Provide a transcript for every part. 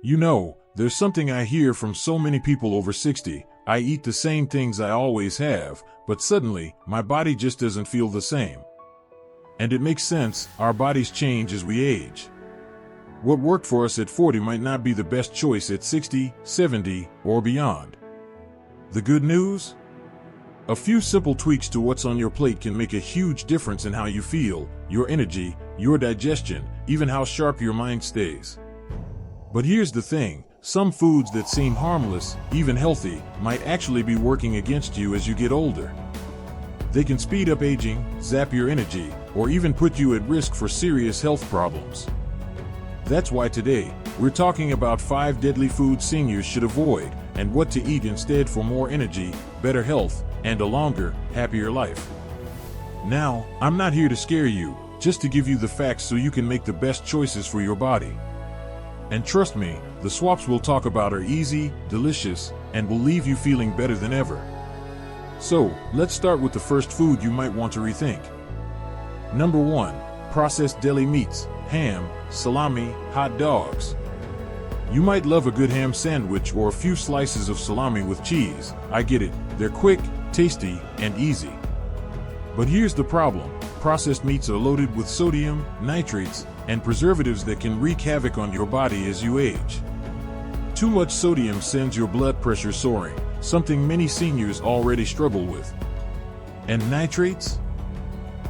You know, there's something I hear from so many people over 60. I eat the same things I always have, but suddenly, my body just doesn't feel the same. And it makes sense, our bodies change as we age. What worked for us at 40 might not be the best choice at 60, 70, or beyond. The good news? A few simple tweaks to what's on your plate can make a huge difference in how you feel, your energy, your digestion, even how sharp your mind stays. But here's the thing, some foods that seem harmless, even healthy, might actually be working against you as you get older. They can speed up aging, zap your energy, or even put you at risk for serious health problems. That's why today, we're talking about 5 deadly foods seniors should avoid, and what to eat instead for more energy, better health, and a longer, happier life. Now, I'm not here to scare you, just to give you the facts so you can make the best choices for your body. And trust me, the swaps we'll talk about are easy, delicious, and will leave you feeling better than ever. So, let's start with the first food you might want to rethink. Number 1. Processed deli meats, ham, salami, hot dogs. You might love a good ham sandwich or a few slices of salami with cheese. I get it, they're quick, tasty, and easy. But here's the problem. Processed meats are loaded with sodium, nitrates, and preservatives that can wreak havoc on your body as you age. Too much sodium sends your blood pressure soaring, something many seniors already struggle with. And nitrates?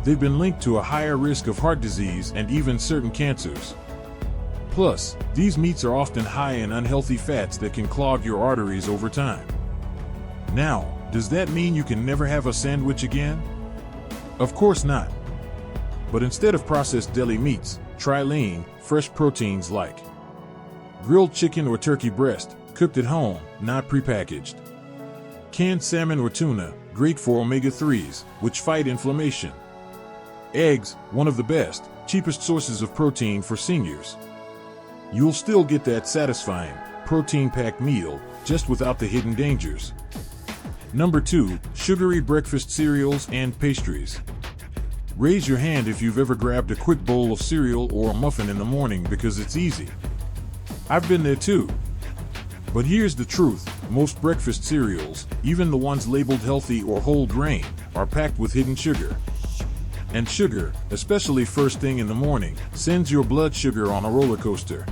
They've been linked to a higher risk of heart disease and even certain cancers. Plus, these meats are often high in unhealthy fats that can clog your arteries over time. Now, does that mean you can never have a sandwich again? Of course not. But instead of processed deli meats, try lean, fresh proteins like grilled chicken or turkey breast, cooked at home, not prepackaged. Canned salmon or tuna, great for omega-3s, which fight inflammation. Eggs, one of the best, cheapest sources of protein for seniors. You'll still get that satisfying, protein-packed meal, just without the hidden dangers. Number 2, sugary breakfast cereals and pastries. Raise your hand if you've ever grabbed a quick bowl of cereal or a muffin in the morning because it's easy. I've been there too. But here's the truth, most breakfast cereals, even the ones labeled healthy or whole grain, are packed with hidden sugar. And sugar, especially first thing in the morning, sends your blood sugar on a roller coaster.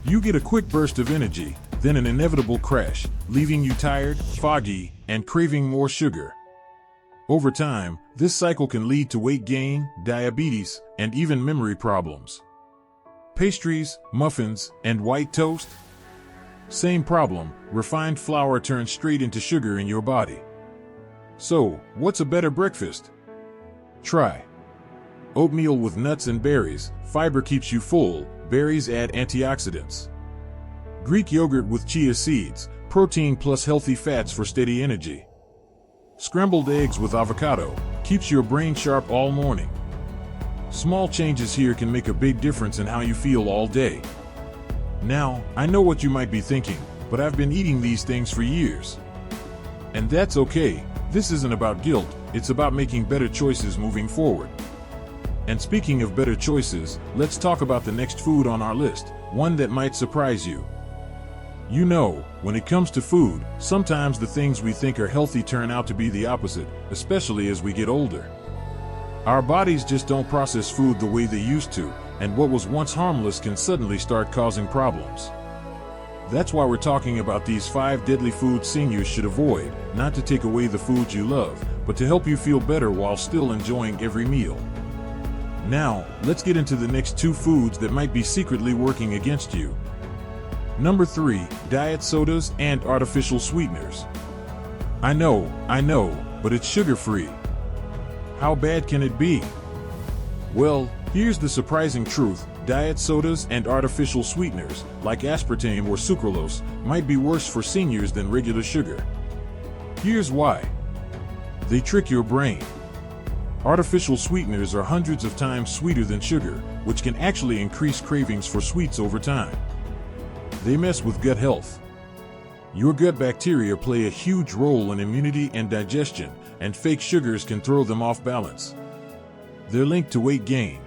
You get a quick burst of energy, then an inevitable crash, leaving you tired, foggy, and craving more sugar. Over time, this cycle can lead to weight gain, diabetes, and even memory problems. Pastries, muffins, and white toast? Same problem, refined flour turns straight into sugar in your body. So, what's a better breakfast? Try oatmeal with nuts and berries. Fiber keeps you full, berries add antioxidants. Greek yogurt with chia seeds, protein plus healthy fats for steady energy. Scrambled eggs with avocado, keeps your brain sharp all morning. Small changes here can make a big difference in how you feel all day. Now, I know what you might be thinking, but I've been eating these things for years. And that's okay. This isn't about guilt, it's about making better choices moving forward. And speaking of better choices, let's talk about the next food on our list, one that might surprise you. You know, when it comes to food, sometimes the things we think are healthy turn out to be the opposite, especially as we get older. Our bodies just don't process food the way they used to, and what was once harmless can suddenly start causing problems. That's why we're talking about these 5 deadly foods seniors should avoid, not to take away the foods you love, but to help you feel better while still enjoying every meal. Now, let's get into the next 2 foods that might be secretly working against you. Number 3, diet sodas and artificial sweeteners. I know, but it's sugar-free. How bad can it be? Well, here's the surprising truth. Diet sodas and artificial sweeteners, like aspartame or sucralose, might be worse for seniors than regular sugar. Here's why. They trick your brain. Artificial sweeteners are hundreds of times sweeter than sugar, which can actually increase cravings for sweets over time. They mess with gut health. Your gut bacteria play a huge role in immunity and digestion, and fake sugars can throw them off balance. They're linked to weight gain.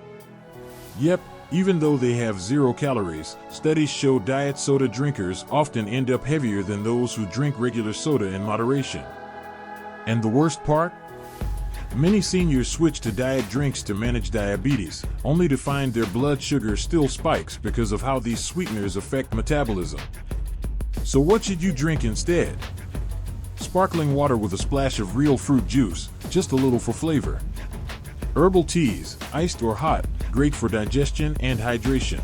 Yep, even though they have 0 calories, studies show diet soda drinkers often end up heavier than those who drink regular soda in moderation. And the worst part? Many seniors switch to diet drinks to manage diabetes, only to find their blood sugar still spikes because of how these sweeteners affect metabolism. So what should you drink instead? Sparkling water with a splash of real fruit juice, just a little for flavor. Herbal teas, iced or hot, great for digestion and hydration.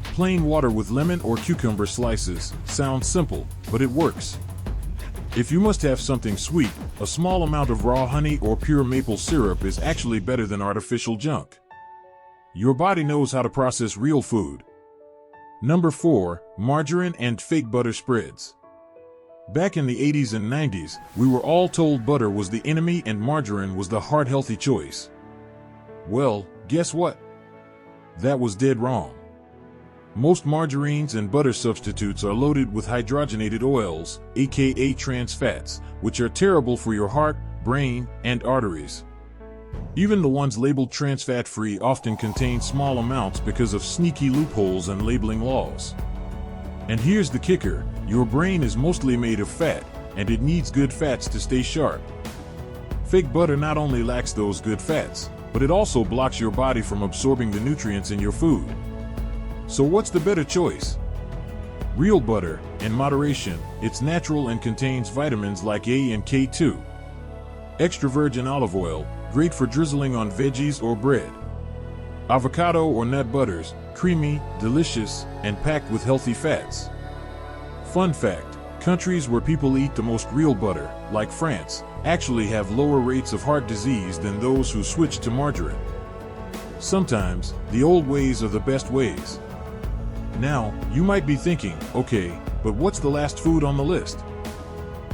Plain water with lemon or cucumber slices, sounds simple, but it works. If you must have something sweet, a small amount of raw honey or pure maple syrup is actually better than artificial junk. Your body knows how to process real food. Number 4, margarine and fake butter spreads. Back in the 80s and 90s, we were all told butter was the enemy and margarine was the heart-healthy choice. Well, guess what? That was dead wrong. Most margarines and butter substitutes are loaded with hydrogenated oils, aka trans fats, which are terrible for your heart, brain, and arteries. Even the ones labeled trans fat-free often contain small amounts because of sneaky loopholes and labeling laws. And here's the kicker, your brain is mostly made of fat, and it needs good fats to stay sharp. Fake butter not only lacks those good fats, but it also blocks your body from absorbing the nutrients in your food. So what's the better choice? Real butter, in moderation, it's natural and contains vitamins like A and K2. Extra virgin olive oil, great for drizzling on veggies or bread. Avocado or nut butters, creamy, delicious, and packed with healthy fats. Fun fact, countries where people eat the most real butter, like France, actually have lower rates of heart disease than those who switch to margarine. Sometimes, the old ways are the best ways. Now, you might be thinking, okay, but what's the last food on the list?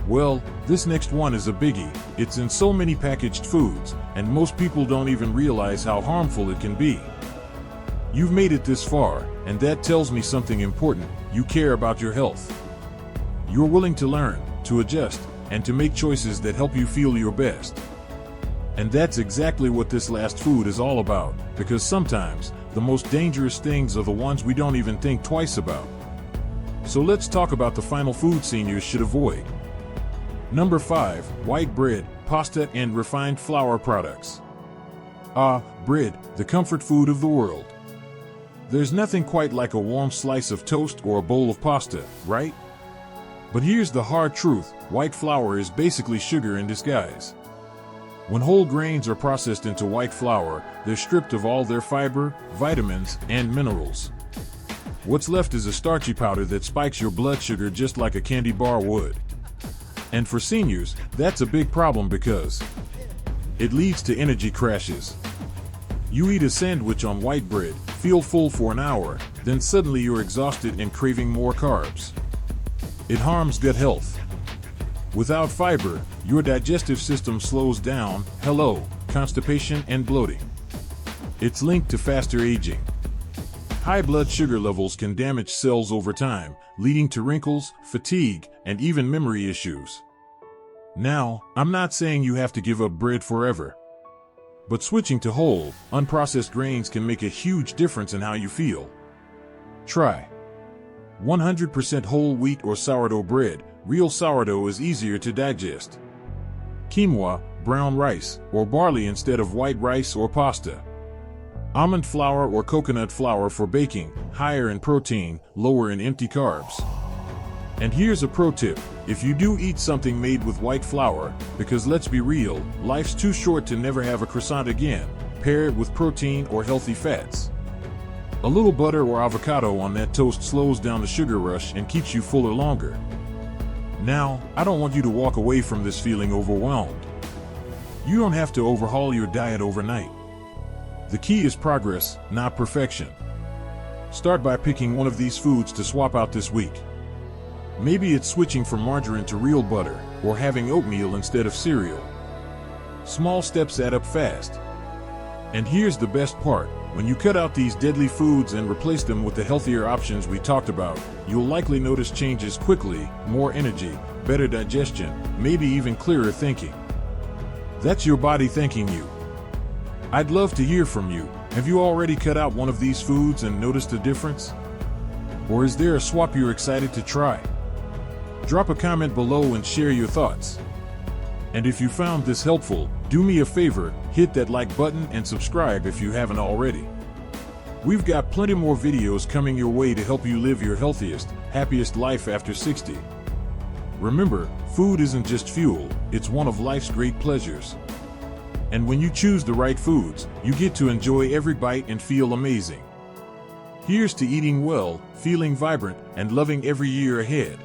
Well, this next one is a biggie. It's in so many packaged foods, and most people don't even realize how harmful it can be. You've made it this far, and that tells me something important. You care about your health. You're willing to learn, to adjust, and to make choices that help you feel your best. And that's exactly what this last food is all about, because sometimes, the most dangerous things are the ones we don't even think twice about. So let's talk about the final food seniors should avoid. Number 5, white bread, pasta, and refined flour products. Bread, the comfort food of the world. There's nothing quite like a warm slice of toast or a bowl of pasta, right? But here's the hard truth, white flour is basically sugar in disguise. When whole grains are processed into white flour, they're stripped of all their fiber, vitamins, and minerals. What's left is a starchy powder that spikes your blood sugar just like a candy bar would. And for seniors, that's a big problem because it leads to energy crashes. You eat a sandwich on white bread, feel full for an hour, then suddenly you're exhausted and craving more carbs. It harms gut health. Without fiber, your digestive system slows down, constipation and bloating. It's linked to faster aging. High blood sugar levels can damage cells over time, leading to wrinkles, fatigue, and even memory issues. Now, I'm not saying you have to give up bread forever. But switching to whole, unprocessed grains can make a huge difference in how you feel. Try 100% whole wheat or sourdough bread. Real sourdough is easier to digest. Quinoa, brown rice, or barley instead of white rice or pasta. Almond flour or coconut flour for baking, higher in protein, lower in empty carbs. And here's a pro tip, if you do eat something made with white flour, because let's be real, life's too short to never have a croissant again, pair it with protein or healthy fats. A little butter or avocado on that toast slows down the sugar rush and keeps you fuller longer. Now, I don't want you to walk away from this feeling overwhelmed. You don't have to overhaul your diet overnight. The key is progress, not perfection. Start by picking one of these foods to swap out this week. Maybe it's switching from margarine to real butter, or having oatmeal instead of cereal. Small steps add up fast. And here's the best part, when you cut out these deadly foods and replace them with the healthier options we talked about, you'll likely notice changes quickly, more energy, better digestion, maybe even clearer thinking. That's your body thanking you. I'd love to hear from you. Have you already cut out one of these foods and noticed a difference? Or is there a swap you're excited to try? Drop a comment below and share your thoughts. And if you found this helpful, do me a favor, hit that like button and subscribe if you haven't already. We've got plenty more videos coming your way to help you live your healthiest, happiest life after 60. Remember, food isn't just fuel, it's one of life's great pleasures. And when you choose the right foods, you get to enjoy every bite and feel amazing. Here's to eating well, feeling vibrant, and loving every year ahead.